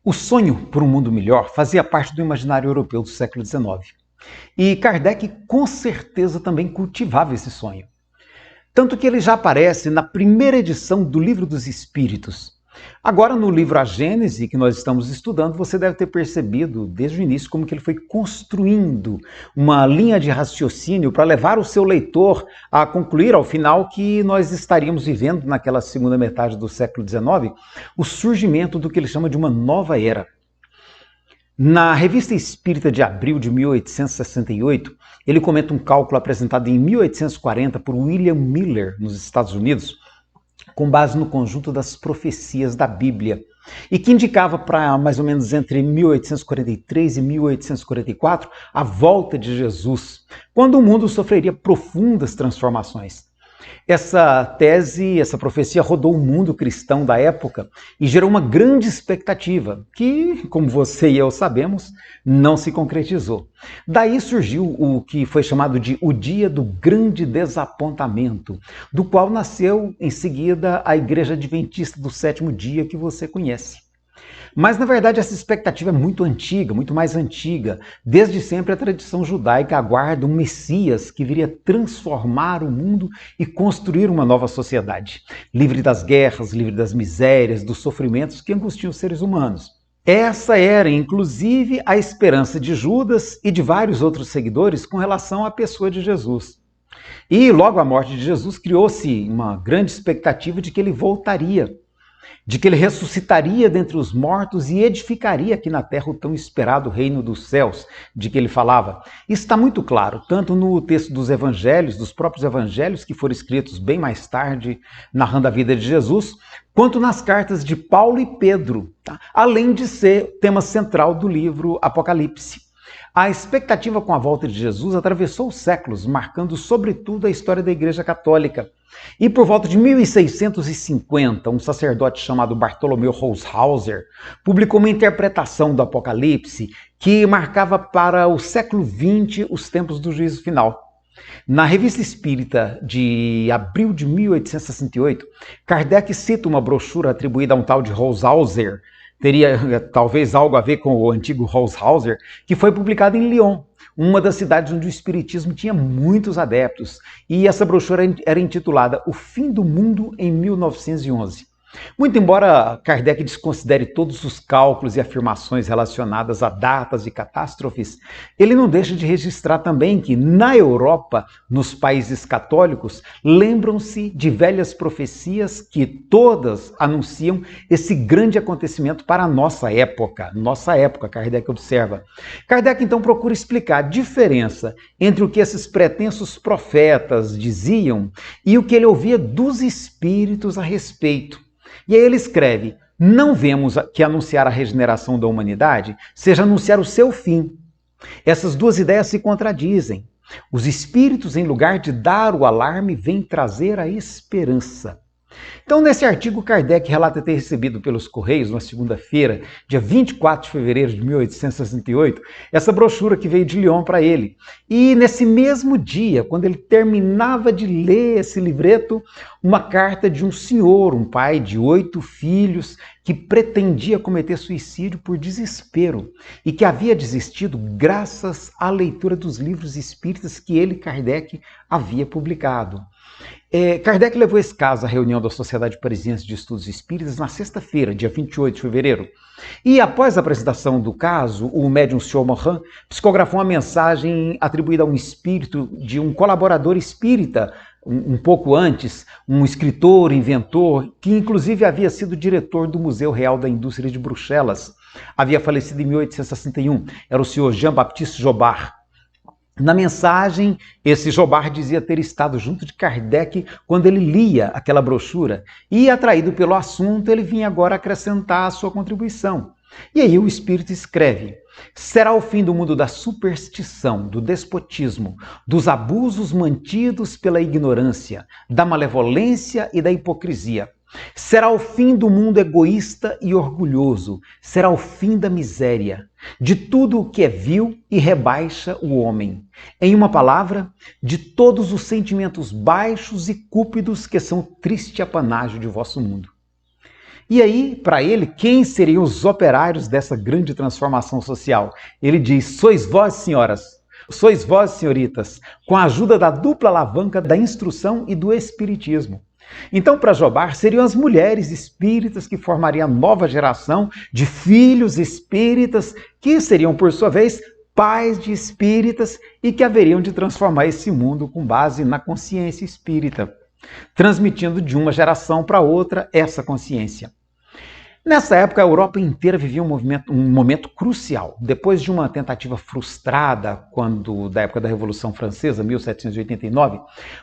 O sonho por um mundo melhor fazia parte do imaginário europeu do século XIX. E Kardec com certeza também cultivava esse sonho. Tanto que ele já aparece na primeira edição do Livro dos Espíritos. Agora, no livro A Gênese, que nós estamos estudando, você deve ter percebido desde o início como que ele foi construindo uma linha de raciocínio para levar o seu leitor a concluir, ao final, que nós estaríamos vivendo, naquela segunda metade do século XIX, o surgimento do que ele chama de uma nova era. Na Revista Espírita de abril de 1868, ele comenta um cálculo apresentado em 1840 por William Miller, nos Estados Unidos, com base no conjunto das profecias da Bíblia, e que indicava para mais ou menos entre 1843 e 1844 a volta de Jesus, quando o mundo sofreria profundas transformações. Essa tese, essa profecia rodou o mundo cristão da época e gerou uma grande expectativa que, como você e eu sabemos, não se concretizou. Daí surgiu o que foi chamado de o Dia do Grande Desapontamento, do qual nasceu em seguida a Igreja Adventista do Sétimo Dia que você conhece. Mas, na verdade, essa expectativa é muito antiga, muito mais antiga. Desde sempre a tradição judaica aguarda um Messias que viria transformar o mundo e construir uma nova sociedade, livre das guerras, livre das misérias, dos sofrimentos que angustiam os seres humanos. Essa era, inclusive, a esperança de Judas e de vários outros seguidores com relação à pessoa de Jesus. E logo a morte de Jesus criou-se uma grande expectativa de que ele voltaria, de que ele ressuscitaria dentre os mortos e edificaria aqui na terra o tão esperado reino dos céus, de que ele falava. Isso está muito claro, tanto no texto dos evangelhos, dos próprios evangelhos, que foram escritos bem mais tarde, narrando a vida de Jesus, quanto nas cartas de Paulo e Pedro, tá? Além de ser tema central do livro Apocalipse. A expectativa com a volta de Jesus atravessou os séculos, marcando sobretudo a história da Igreja Católica. E por volta de 1650, um sacerdote chamado Bartolomeu Holshauser publicou uma interpretação do Apocalipse que marcava para o século XX os tempos do juízo final. Na Revista Espírita de abril de 1868, Kardec cita uma brochura atribuída a um tal de Holshauser, teria talvez algo a ver com o antigo Holshauser, que foi publicado em Lyon, uma das cidades onde o espiritismo tinha muitos adeptos, e essa brochura era intitulada O Fim do Mundo em 1911. Muito embora Kardec desconsidere todos os cálculos e afirmações relacionadas a datas e catástrofes, ele não deixa de registrar também que, na Europa, nos países católicos, lembram-se de velhas profecias que todas anunciam esse grande acontecimento para a nossa época. Nossa época, Kardec observa. Kardec, então, procura explicar a diferença entre o que esses pretensos profetas diziam e o que ele ouvia dos espíritos a respeito. E aí ele escreve: não vemos que anunciar a regeneração da humanidade seja anunciar o seu fim. Essas duas ideias se contradizem. Os espíritos, em lugar de dar o alarme, vêm trazer a esperança. Então, nesse artigo, Kardec relata ter recebido pelos Correios, na segunda-feira, dia 24 de fevereiro de 1868, essa brochura que veio de Lyon para ele. E nesse mesmo dia, quando ele terminava de ler esse livreto, uma carta de um senhor, um pai de 8 filhos, que pretendia cometer suicídio por desespero e que havia desistido graças à leitura dos livros espíritas que ele, Kardec, havia publicado. Kardec levou esse caso à reunião da Sociedade Parisiense de Estudos Espíritas na sexta-feira, dia 28 de fevereiro. E após a apresentação do caso, o médium Sr. Morin psicografou uma mensagem atribuída a um espírito de um colaborador espírita, um pouco antes, um escritor, inventor, que inclusive havia sido diretor do Museu Real da Indústria de Bruxelas. Havia falecido em 1861. Era o Sr. Jean-Baptiste Jobard. Na mensagem, esse Jobard dizia ter estado junto de Kardec quando ele lia aquela brochura e, atraído pelo assunto, ele vinha agora acrescentar a sua contribuição. E aí o espírito escreve: será o fim do mundo da superstição, do despotismo, dos abusos mantidos pela ignorância, da malevolência e da hipocrisia. Será o fim do mundo egoísta e orgulhoso, será o fim da miséria, de tudo o que é vil e rebaixa o homem. Em uma palavra, de todos os sentimentos baixos e cúpidos que são triste apanágio de vosso mundo. E aí, para ele, quem seriam os operários dessa grande transformação social? Ele diz: sois vós, senhoras, sois vós, senhoritas, com a ajuda da dupla alavanca da instrução e do espiritismo. Então, para Jobar, seriam as mulheres espíritas que formariam a nova geração de filhos espíritas, que seriam, por sua vez, pais de espíritas e que haveriam de transformar esse mundo com base na consciência espírita, transmitindo de uma geração para outra essa consciência. Nessa época, a Europa inteira vivia um momento crucial. Depois de uma tentativa frustrada, da época da Revolução Francesa, 1789,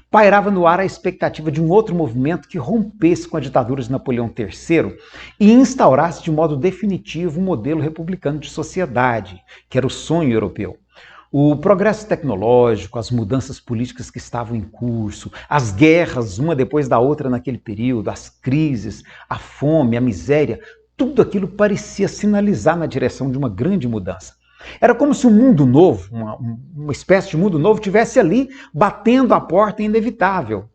pairava no ar a expectativa de um outro movimento que rompesse com a ditadura de Napoleão III e instaurasse de modo definitivo um modelo republicano de sociedade, que era o sonho europeu. O progresso tecnológico, as mudanças políticas que estavam em curso, as guerras, uma depois da outra naquele período, as crises, a fome, a miséria, tudo aquilo parecia sinalizar na direção de uma grande mudança. Era como se um mundo novo, uma espécie de mundo novo, tivesse ali batendo a porta inevitável.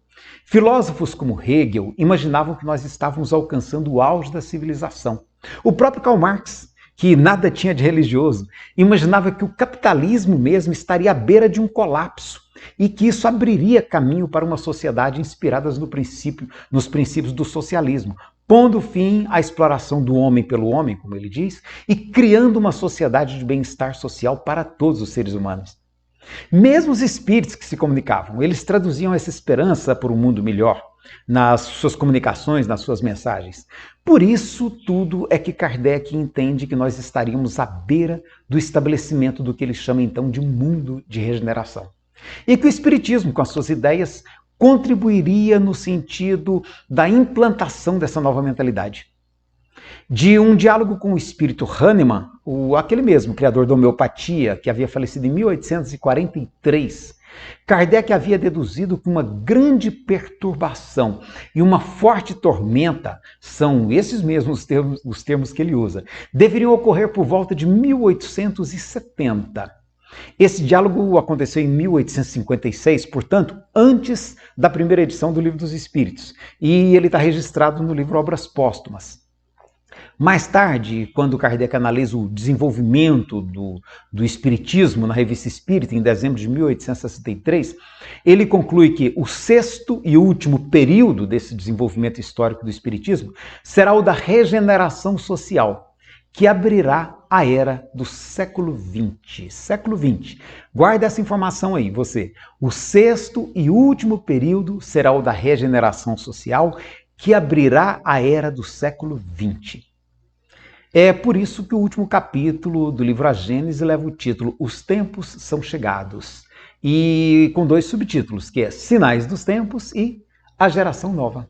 Filósofos como Hegel imaginavam que nós estávamos alcançando o auge da civilização. O próprio Karl Marx, que nada tinha de religioso, imaginava que o capitalismo mesmo estaria à beira de um colapso e que isso abriria caminho para uma sociedade inspirada nos princípios do socialismo, pondo fim à exploração do homem pelo homem, como ele diz, e criando uma sociedade de bem-estar social para todos os seres humanos. Mesmo os espíritos que se comunicavam, eles traduziam essa esperança por um mundo melhor nas suas comunicações, nas suas mensagens. Por isso tudo é que Kardec entende que nós estaríamos à beira do estabelecimento do que ele chama então de mundo de regeneração. E que o Espiritismo, com as suas ideias, contribuiria no sentido da implantação dessa nova mentalidade. De um diálogo com o espírito Hahnemann, aquele mesmo criador da homeopatia, que havia falecido em 1843, Kardec havia deduzido que uma grande perturbação e uma forte tormenta, são esses mesmos os termos que ele usa, deveriam ocorrer por volta de 1870. Esse diálogo aconteceu em 1856, portanto, antes da primeira edição do Livro dos Espíritos, e ele está registrado no livro Obras Póstumas. Mais tarde, quando Kardec analisa o desenvolvimento do Espiritismo na Revista Espírita, em dezembro de 1863, ele conclui que o sexto e último período desse desenvolvimento histórico do Espiritismo será o da regeneração social, que abrirá a era do século XX. Século XX. Guarda essa informação aí, você. O sexto e último período será o da regeneração social, que abrirá a era do século XX. É por isso que o último capítulo do livro A Gênese leva o título Os Tempos São Chegados, e com dois subtítulos, que é Sinais dos Tempos e A Geração Nova.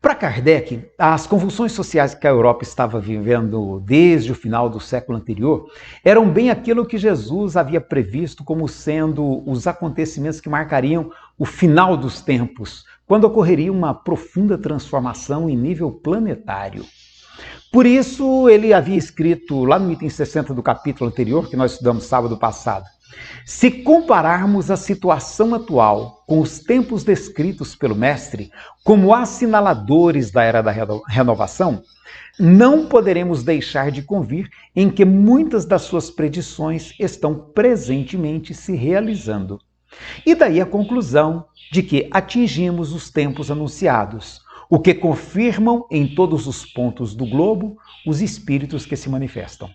Para Kardec, as convulsões sociais que a Europa estava vivendo desde o final do século anterior eram bem aquilo que Jesus havia previsto como sendo os acontecimentos que marcariam o final dos tempos, quando ocorreria uma profunda transformação em nível planetário. Por isso, ele havia escrito lá no item 60 do capítulo anterior, que nós estudamos sábado passado: se compararmos a situação atual com os tempos descritos pelo Mestre como assinaladores da Era da Renovação, não poderemos deixar de convir em que muitas das suas predições estão presentemente se realizando. E daí a conclusão de que atingimos os tempos anunciados, o que confirmam em todos os pontos do globo os espíritos que se manifestam.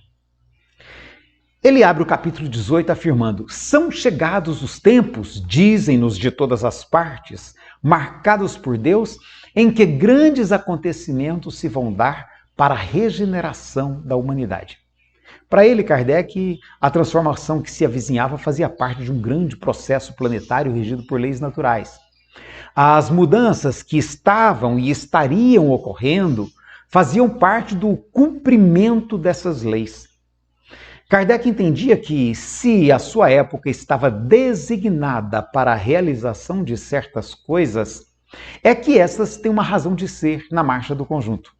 Ele abre o capítulo 18 afirmando: são chegados os tempos, dizem-nos de todas as partes, marcados por Deus, em que grandes acontecimentos se vão dar para a regeneração da humanidade. Para ele, Kardec, a transformação que se avizinhava fazia parte de um grande processo planetário regido por leis naturais. As mudanças que estavam e estariam ocorrendo faziam parte do cumprimento dessas leis. Kardec entendia que, se a sua época estava designada para a realização de certas coisas, é que essas têm uma razão de ser na marcha do conjunto.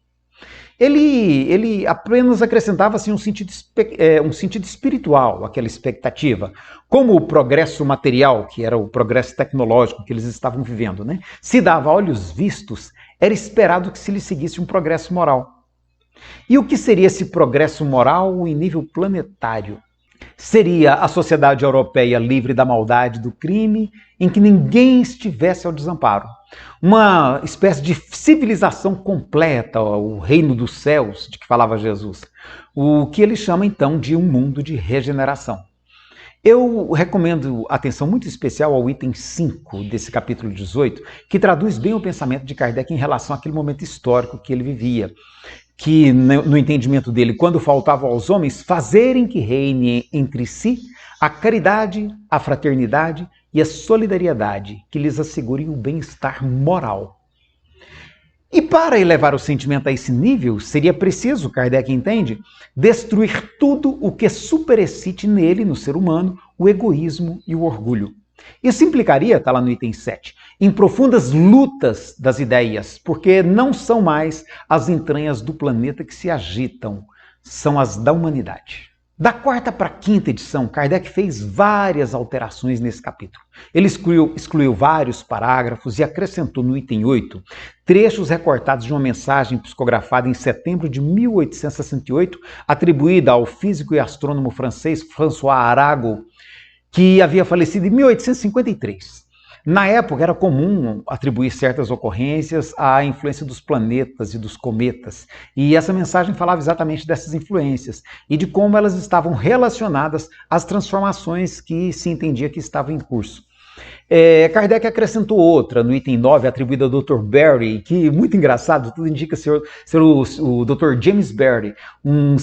Ele apenas acrescentava assim, um sentido espiritual àquela expectativa, como o progresso material, que era o progresso tecnológico que eles estavam vivendo, né? Se dava a olhos vistos, era esperado que se lhe seguisse um progresso moral. E o que seria esse progresso moral em nível planetário? Seria a sociedade europeia livre da maldade, do crime, em que ninguém estivesse ao desamparo. Uma espécie de civilização completa, o reino dos céus, de que falava Jesus. O que ele chama então de um mundo de regeneração. Eu recomendo atenção muito especial ao item 5 desse capítulo 18, que traduz bem o pensamento de Kardec em relação àquele momento histórico que ele vivia. Que, no entendimento dele, quando faltava aos homens fazerem que reine entre si a caridade, a fraternidade e a solidariedade, que lhes assegurem o bem-estar moral. E para elevar o sentimento a esse nível, seria preciso, Kardec entende, destruir tudo o que superexcite nele, no ser humano, o egoísmo e o orgulho. Isso implicaria, está lá no item 7, em profundas lutas das ideias, porque não são mais as entranhas do planeta que se agitam, são as da humanidade. Da quarta para a quinta edição, Kardec fez várias alterações nesse capítulo. Ele excluiu vários parágrafos e acrescentou no item 8 trechos recortados de uma mensagem psicografada em setembro de 1868, atribuída ao físico e astrônomo francês François Arago, que havia falecido em 1853. Na época, era comum atribuir certas ocorrências à influência dos planetas e dos cometas. E essa mensagem falava exatamente dessas influências e de como elas estavam relacionadas às transformações que se entendia que estavam em curso. Kardec acrescentou outra no item 9, atribuída ao Dr. Berry, que, muito engraçado, tudo indica ser o Dr. James Berry, um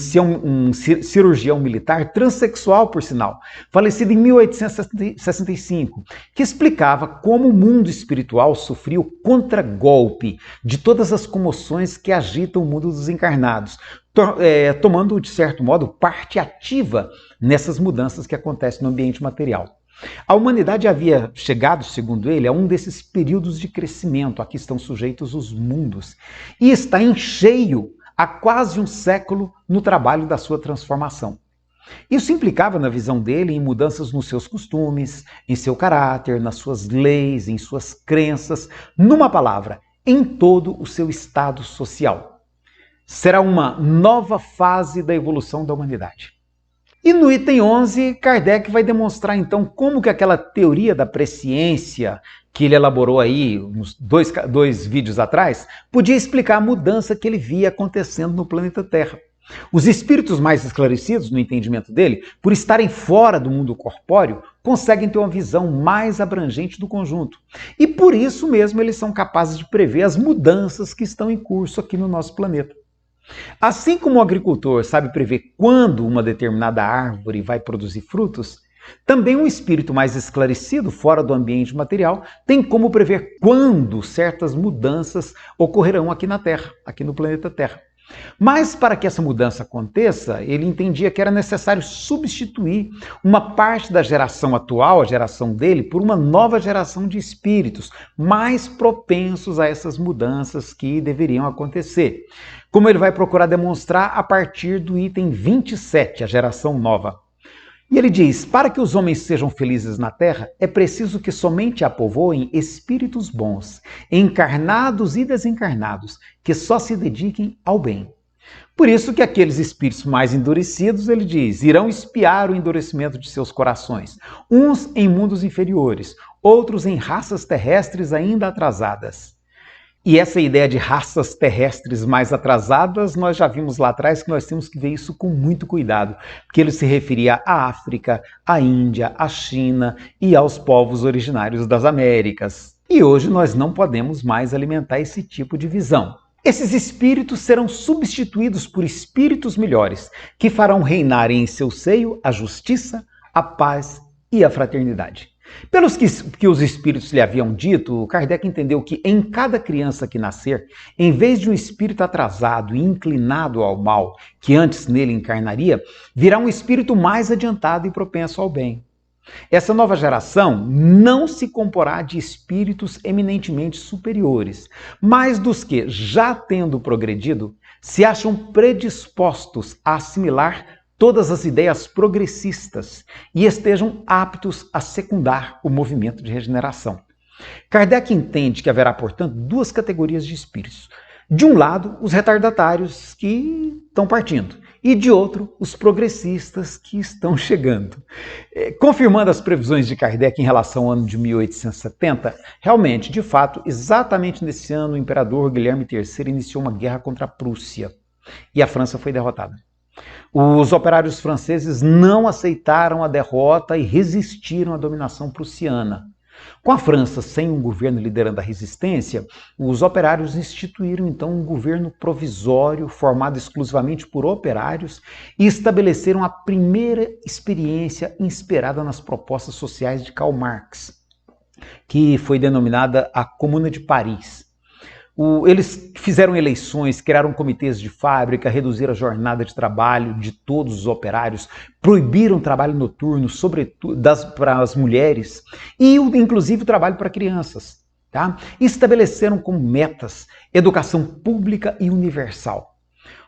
cirurgião militar transexual, por sinal, falecido em 1865, que explicava como o mundo espiritual sofria o contragolpe de todas as comoções que agitam o mundo dos encarnados, tomando, de certo modo, parte ativa nessas mudanças que acontecem no ambiente material. A humanidade havia chegado, segundo ele, a um desses períodos de crescimento a que estão sujeitos os mundos e está em cheio há quase um século no trabalho da sua transformação. Isso implicava, na visão dele, em mudanças nos seus costumes, em seu caráter, nas suas leis, em suas crenças, numa palavra, em todo o seu estado social. Será uma nova fase da evolução da humanidade. E no item 11, Kardec vai demonstrar então como que aquela teoria da presciência que ele elaborou aí uns dois vídeos atrás, podia explicar a mudança que ele via acontecendo no planeta Terra. Os espíritos mais esclarecidos, no entendimento dele, por estarem fora do mundo corpóreo, conseguem ter uma visão mais abrangente do conjunto. E por isso mesmo eles são capazes de prever as mudanças que estão em curso aqui no nosso planeta. Assim como o agricultor sabe prever quando uma determinada árvore vai produzir frutos, também um espírito mais esclarecido, fora do ambiente material, tem como prever quando certas mudanças ocorrerão aqui na Terra, aqui no planeta Terra. Mas para que essa mudança aconteça, ele entendia que era necessário substituir uma parte da geração atual, a geração dele, por uma nova geração de espíritos mais propensos a essas mudanças que deveriam acontecer. Como ele vai procurar demonstrar a partir do item 27, a geração nova. E ele diz, para que os homens sejam felizes na terra, é preciso que somente a povoem espíritos bons, encarnados e desencarnados, que só se dediquem ao bem. Por isso que aqueles espíritos mais endurecidos, ele diz, irão espiar o endurecimento de seus corações, uns em mundos inferiores, outros em raças terrestres ainda atrasadas. E essa ideia de raças terrestres mais atrasadas, nós já vimos lá atrás que nós temos que ver isso com muito cuidado, porque ele se referia à África, à Índia, à China e aos povos originários das Américas. E hoje nós não podemos mais alimentar esse tipo de visão. Esses espíritos serão substituídos por espíritos melhores, que farão reinar em seu seio a justiça, a paz e a fraternidade. Pelos que os espíritos lhe haviam dito, Kardec entendeu que em cada criança que nascer, em vez de um espírito atrasado e inclinado ao mal, que antes nele encarnaria, virá um espírito mais adiantado e propenso ao bem. Essa nova geração não se comporá de espíritos eminentemente superiores, mas dos que, já tendo progredido, se acham predispostos a assimilar todas as ideias progressistas e estejam aptos a secundar o movimento de regeneração. Kardec entende que haverá, portanto, duas categorias de espíritos. De um lado, os retardatários que estão partindo, e de outro, os progressistas que estão chegando. Confirmando as previsões de Kardec em relação ao ano de 1870, realmente, de fato, exatamente nesse ano, o imperador Guilherme III iniciou uma guerra contra a Prússia e a França foi derrotada. Os operários franceses não aceitaram a derrota e resistiram à dominação prussiana. Com a França sem um governo liderando a resistência, os operários instituíram então um governo provisório formado exclusivamente por operários e estabeleceram a primeira experiência inspirada nas propostas sociais de Karl Marx, que foi denominada a Comuna de Paris. Eles fizeram eleições, criaram comitês de fábrica, reduziram a jornada de trabalho de todos os operários, proibiram o trabalho noturno, sobretudo para as mulheres, e inclusive o trabalho para crianças. Tá? Estabeleceram como metas educação pública e universal.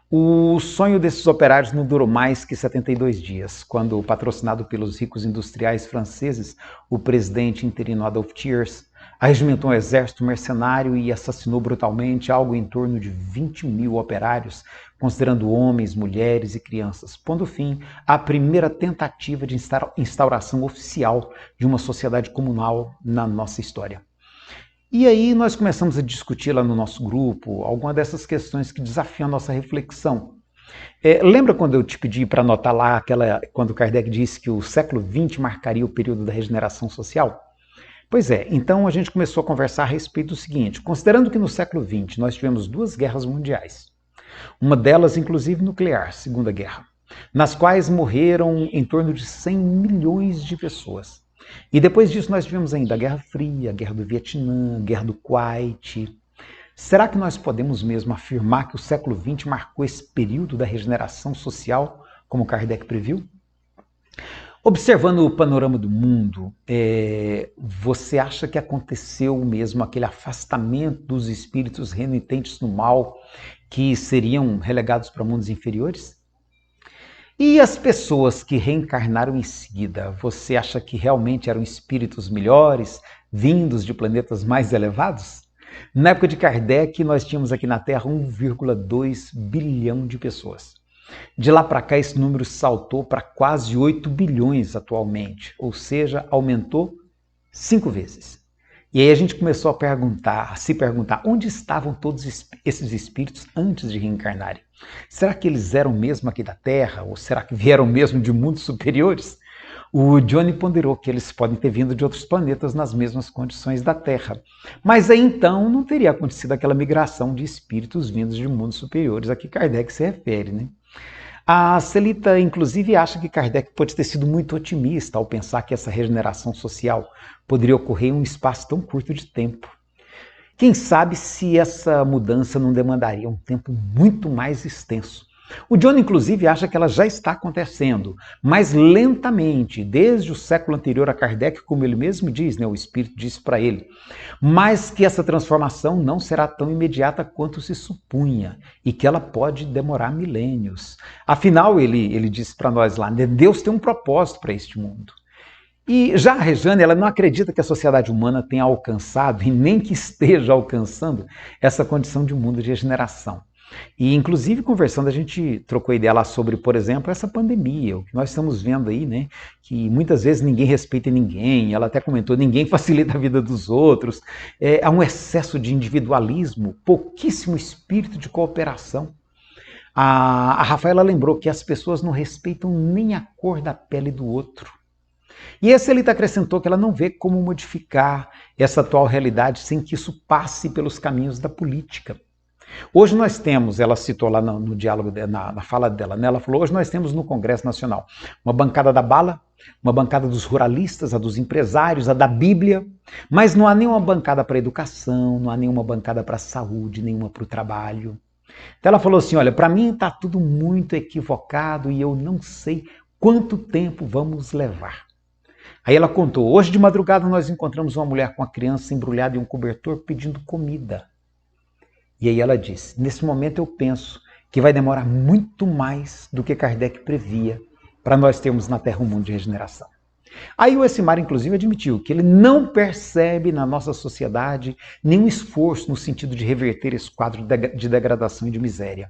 O sonho desses operários não durou mais que 72 dias, quando, patrocinado pelos ricos industriais franceses, o presidente interino Adolf Thiers arregimentou um exército mercenário e assassinou brutalmente algo em torno de 20 mil operários, considerando homens, mulheres e crianças, pondo fim à primeira tentativa de instauração oficial de uma sociedade comunal na nossa história. E aí nós começamos a discutir lá no nosso grupo algumas dessas questões que desafiam a nossa reflexão. Lembra quando eu te pedi para anotar lá quando Kardec disse que o século XX marcaria o período da regeneração social? Pois é, então a gente começou a conversar a respeito do seguinte, considerando que no século XX nós tivemos duas guerras mundiais, uma delas inclusive nuclear, Segunda Guerra, nas quais morreram em torno de 100 milhões de pessoas. E depois disso nós tivemos ainda a Guerra Fria, a Guerra do Vietnã, a Guerra do Kuwait. Será que nós podemos mesmo afirmar que o século XX marcou esse período da regeneração social, como Kardec previu? Observando o panorama do mundo, você acha que aconteceu mesmo aquele afastamento dos espíritos renitentes no mal que seriam relegados para mundos inferiores? E as pessoas que reencarnaram em seguida, você acha que realmente eram espíritos melhores, vindos de planetas mais elevados? Na época de Kardec, nós tínhamos aqui na Terra 1,2 bilhão de pessoas. De lá para cá, esse número saltou para quase 8 bilhões atualmente, ou seja, aumentou 5 vezes. E aí a gente começou a se perguntar onde estavam todos esses espíritos antes de reencarnarem. Será que eles eram mesmo aqui da Terra? Ou será que vieram mesmo de mundos superiores? O Johnny ponderou que eles podem ter vindo de outros planetas nas mesmas condições da Terra. Mas aí então não teria acontecido aquela migração de espíritos vindos de mundos superiores a que Kardec se refere, né? A Celita, inclusive, acha que Kardec pode ter sido muito otimista ao pensar que essa regeneração social poderia ocorrer em um espaço tão curto de tempo. Quem sabe se essa mudança não demandaria um tempo muito mais extenso. O John, inclusive, acha que ela já está acontecendo, mas lentamente, desde o século anterior a Kardec, como ele mesmo diz, né, o Espírito disse para ele, mas que essa transformação não será tão imediata quanto se supunha e que ela pode demorar milênios. Afinal, ele disse para nós lá, Deus tem um propósito para este mundo. E já a Rejane, ela não acredita que a sociedade humana tenha alcançado, e nem que esteja alcançando, essa condição de mundo de regeneração. E, inclusive, conversando, a gente trocou ideia lá sobre, por exemplo, essa pandemia, o que nós estamos vendo aí, né? Que muitas vezes ninguém respeita ninguém, ela até comentou, ninguém facilita a vida dos outros, há um excesso de individualismo, pouquíssimo espírito de cooperação. A Rafaela lembrou que as pessoas não respeitam nem a cor da pele do outro. E esse Celita acrescentou que ela não vê como modificar essa atual realidade sem que isso passe pelos caminhos da política. Hoje nós temos, ela citou lá no diálogo, na fala dela, né? Ela falou, hoje nós temos no Congresso Nacional uma bancada da bala, uma bancada dos ruralistas, a dos empresários, a da Bíblia, mas não há nenhuma bancada para a educação, não há nenhuma bancada para a saúde, nenhuma para o trabalho. Então ela falou assim, olha, para mim está tudo muito equivocado e eu não sei quanto tempo vamos levar. Aí ela contou, hoje de madrugada nós encontramos uma mulher com a criança embrulhada em um cobertor pedindo comida. E aí ela disse, nesse momento eu penso que vai demorar muito mais do que Kardec previa para nós termos na Terra um mundo de regeneração. Aí o Essimar, inclusive, admitiu que ele não percebe na nossa sociedade nenhum esforço no sentido de reverter esse quadro de degradação e de miséria.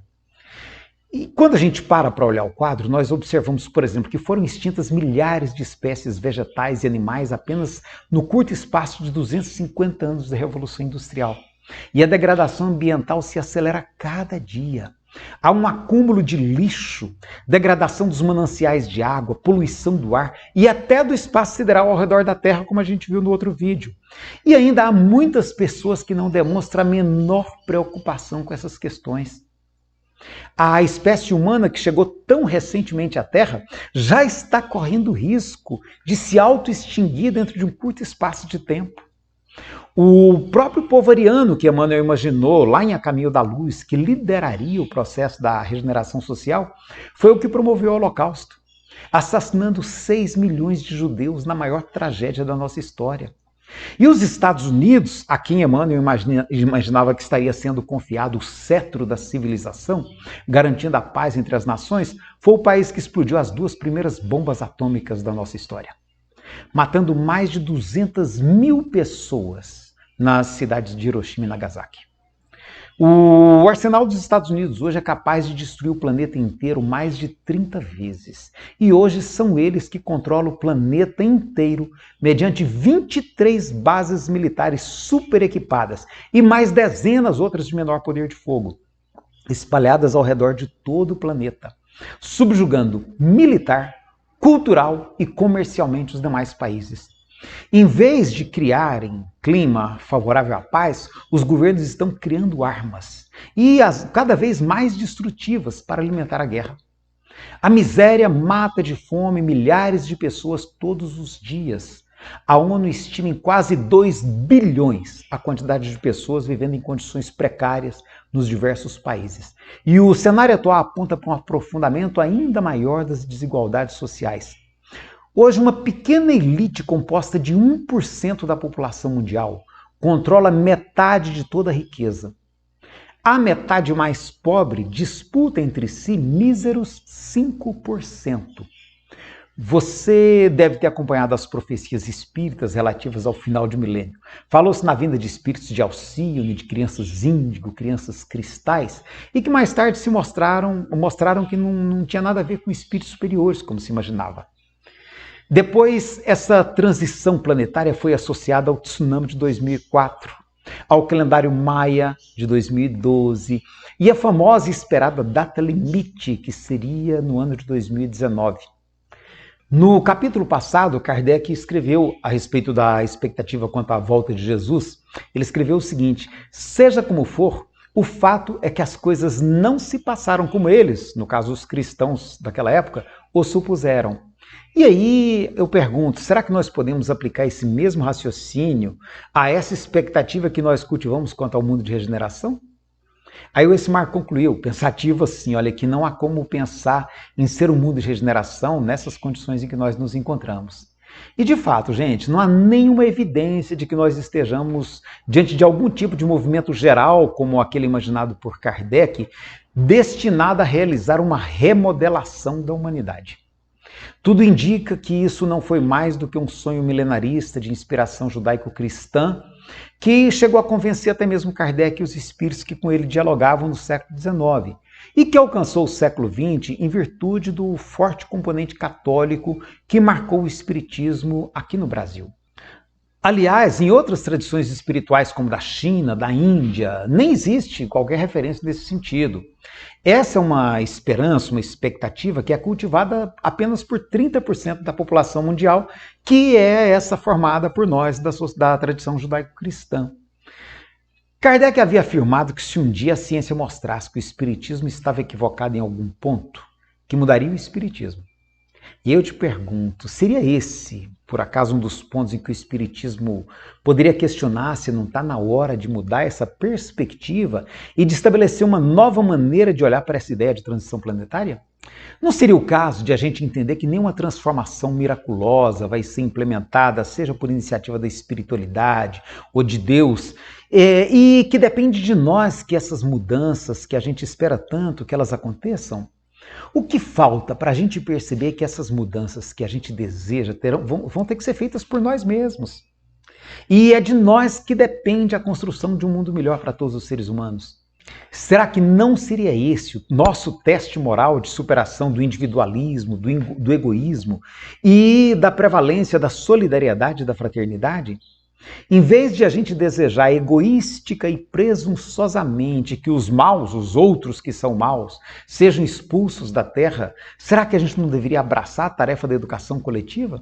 E quando a gente para olhar o quadro, nós observamos, por exemplo, que foram extintas milhares de espécies vegetais e animais apenas no curto espaço de 250 anos da Revolução Industrial. E a degradação ambiental se acelera a cada dia. Há um acúmulo de lixo, degradação dos mananciais de água, poluição do ar e até do espaço sideral ao redor da Terra, como a gente viu no outro vídeo. E ainda há muitas pessoas que não demonstram a menor preocupação com essas questões. A espécie humana que chegou tão recentemente à Terra já está correndo risco de se auto-extinguir dentro de um curto espaço de tempo. O próprio povo ariano que Emmanuel imaginou lá em A Caminho da Luz, que lideraria o processo da regeneração social, foi o que promoveu o Holocausto, assassinando 6 milhões de judeus na maior tragédia da nossa história. E os Estados Unidos, a quem Emmanuel imaginava que estaria sendo confiado o cetro da civilização, garantindo a paz entre as nações, foi o país que explodiu as 2 primeiras bombas atômicas da nossa história, matando mais de 200 mil pessoas nas cidades de Hiroshima e Nagasaki. O arsenal dos Estados Unidos hoje é capaz de destruir o planeta inteiro mais de 30 vezes. E hoje são eles que controlam o planeta inteiro mediante 23 bases militares super equipadas e mais dezenas outras de menor poder de fogo, espalhadas ao redor de todo o planeta, subjugando militar, cultural e comercialmente os demais países. Em vez de criarem clima favorável à paz, os governos estão criando armas, e cada vez mais destrutivas para alimentar a guerra. A miséria mata de fome milhares de pessoas todos os dias. A ONU estima em quase 2 bilhões a quantidade de pessoas vivendo em condições precárias nos diversos países. E o cenário atual aponta para um aprofundamento ainda maior das desigualdades sociais. Hoje, uma pequena elite composta de 1% da população mundial controla metade de toda a riqueza. A metade mais pobre disputa entre si míseros 5%. Você deve ter acompanhado as profecias espíritas relativas ao final de milênio. Falou-se na vinda de espíritos de Alcíone, de crianças índigo, crianças cristais, e que mais tarde se mostraram que não tinha nada a ver com espíritos superiores, como se imaginava. Depois, essa transição planetária foi associada ao tsunami de 2004, ao calendário maia de 2012 e a famosa e esperada data limite, que seria no ano de 2019. No capítulo passado, Kardec escreveu a respeito da expectativa quanto à volta de Jesus. Ele escreveu o seguinte: seja como for, o fato é que as coisas não se passaram como eles, no caso os cristãos daquela época, o supuseram. E aí eu pergunto, será que nós podemos aplicar esse mesmo raciocínio a essa expectativa que nós cultivamos quanto ao mundo de regeneração? Aí o Essimar concluiu, pensativo assim, olha, que não há como pensar em ser um mundo de regeneração nessas condições em que nós nos encontramos. E de fato, gente, não há nenhuma evidência de que nós estejamos diante de algum tipo de movimento geral, como aquele imaginado por Kardec, destinado a realizar uma remodelação da humanidade. Tudo indica que isso não foi mais do que um sonho milenarista de inspiração judaico-cristã, que chegou a convencer até mesmo Kardec e os espíritos que com ele dialogavam no século XIX, e que alcançou o século XX em virtude do forte componente católico que marcou o espiritismo aqui no Brasil. Aliás, em outras tradições espirituais como da China, da Índia, nem existe qualquer referência nesse sentido. Essa é uma esperança, uma expectativa que é cultivada apenas por 30% da população mundial, que é essa formada por nós da tradição judaico-cristã. Kardec havia afirmado que se um dia a ciência mostrasse que o espiritismo estava equivocado em algum ponto, que mudaria o espiritismo. E eu te pergunto, seria esse, por acaso, um dos pontos em que o espiritismo poderia questionar se não está na hora de mudar essa perspectiva e de estabelecer uma nova maneira de olhar para essa ideia de transição planetária? Não seria o caso de a gente entender que nenhuma transformação miraculosa vai ser implementada, seja por iniciativa da espiritualidade ou de Deus, e que depende de nós que essas mudanças que a gente espera tanto que elas aconteçam. O que falta para a gente perceber que essas mudanças que a gente deseja vão ter que ser feitas por nós mesmos? E é de nós que depende a construção de um mundo melhor para todos os seres humanos. Será que não seria esse o nosso teste moral de superação do individualismo, do egoísmo e da prevalência da solidariedade e da fraternidade? Em vez de a gente desejar egoística e presunçosamente que os maus, os outros que são maus, sejam expulsos da Terra, será que a gente não deveria abraçar a tarefa da educação coletiva?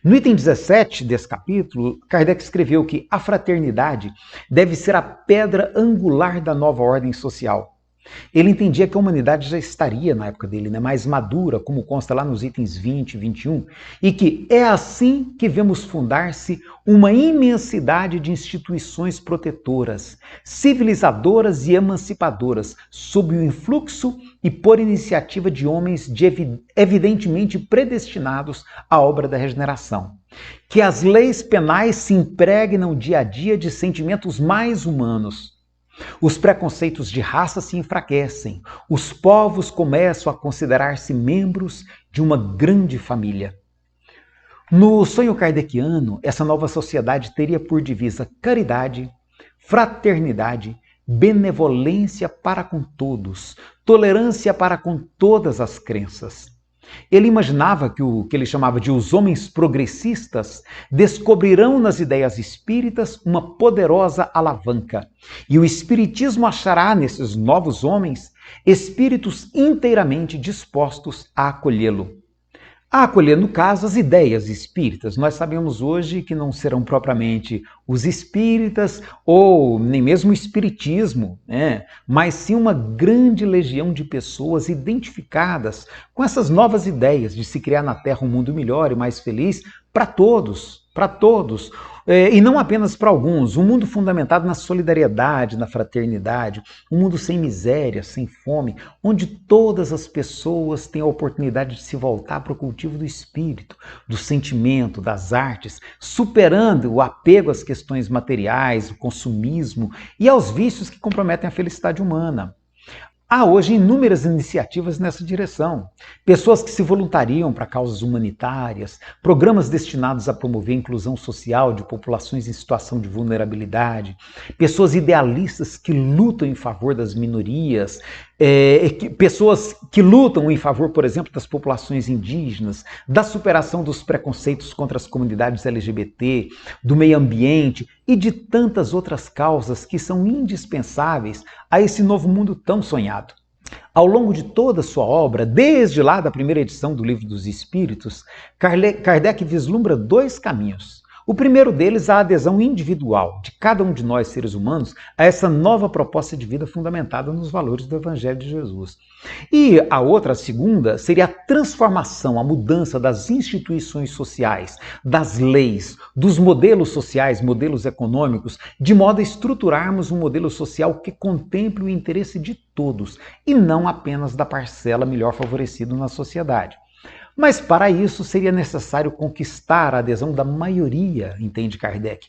No item 17 desse capítulo, Kardec escreveu que a fraternidade deve ser a pedra angular da nova ordem social. Ele entendia que a humanidade já estaria, na época dele, mais madura, como consta lá nos itens 20 e 21, e que é assim que vemos fundar-se uma imensidade de instituições protetoras, civilizadoras e emancipadoras, sob o influxo e por iniciativa de homens evidentemente predestinados à obra da regeneração. Que as leis penais se impregnam dia a dia de sentimentos mais humanos. Os preconceitos de raça se enfraquecem, os povos começam a considerar-se membros de uma grande família. No sonho kardeciano, essa nova sociedade teria por divisa caridade, fraternidade, benevolência para com todos, tolerância para com todas as crenças. Ele imaginava que o que ele chamava de os homens progressistas descobrirão nas ideias espíritas uma poderosa alavanca, e o espiritismo achará nesses novos homens espíritos inteiramente dispostos a acolhê-lo. A acolher, no caso, as ideias espíritas. Nós sabemos hoje que não serão propriamente os espíritas ou nem mesmo o espiritismo, mas sim uma grande legião de pessoas identificadas com essas novas ideias de se criar na Terra um mundo melhor e mais feliz para todos, e não apenas para alguns, um mundo fundamentado na solidariedade, na fraternidade, um mundo sem miséria, sem fome, onde todas as pessoas têm a oportunidade de se voltar para o cultivo do espírito, do sentimento, das artes, superando o apego às questões materiais, o consumismo e aos vícios que comprometem a felicidade humana. Há hoje inúmeras iniciativas nessa direção. Pessoas que se voluntariam para causas humanitárias, programas destinados a promover a inclusão social de populações em situação de vulnerabilidade, pessoas idealistas que lutam em favor das minorias, pessoas que lutam em favor, por exemplo, das populações indígenas, da superação dos preconceitos contra as comunidades LGBT, do meio ambiente e de tantas outras causas que são indispensáveis a esse novo mundo tão sonhado. Ao longo de toda a sua obra, desde lá da primeira edição do Livro dos Espíritos, Kardec vislumbra dois caminhos. O primeiro deles, a adesão individual de cada um de nós, seres humanos, a essa nova proposta de vida fundamentada nos valores do Evangelho de Jesus. E a outra, a segunda, seria a transformação, a mudança das instituições sociais, das leis, dos modelos sociais, modelos econômicos, de modo a estruturarmos um modelo social que contemple o interesse de todos e não apenas da parcela melhor favorecida na sociedade. Mas para isso seria necessário conquistar a adesão da maioria, entende Kardec,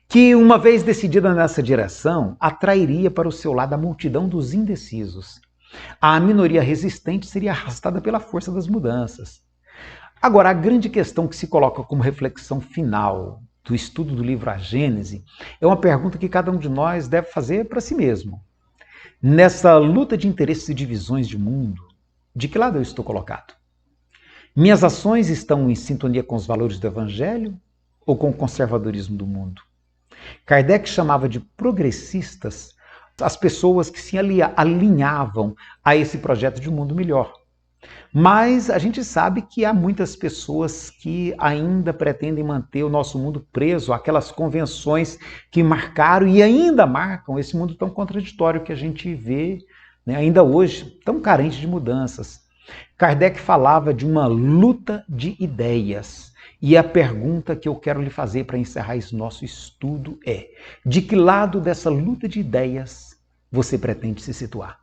que uma vez decidida nessa direção, atrairia para o seu lado a multidão dos indecisos. A minoria resistente seria arrastada pela força das mudanças. Agora, a grande questão que se coloca como reflexão final do estudo do livro A Gênese é uma pergunta que cada um de nós deve fazer para si mesmo. Nessa luta de interesses e divisões de mundo, de que lado eu estou colocado? Minhas ações estão em sintonia com os valores do Evangelho ou com o conservadorismo do mundo? Kardec chamava de progressistas as pessoas que se alinhavam a esse projeto de um mundo melhor. Mas a gente sabe que há muitas pessoas que ainda pretendem manter o nosso mundo preso àquelas convenções que marcaram e ainda marcam esse mundo tão contraditório que a gente vê, ainda hoje, tão carente de mudanças. Kardec falava de uma luta de ideias. E a pergunta que eu quero lhe fazer para encerrar esse nosso estudo é: de que lado dessa luta de ideias você pretende se situar?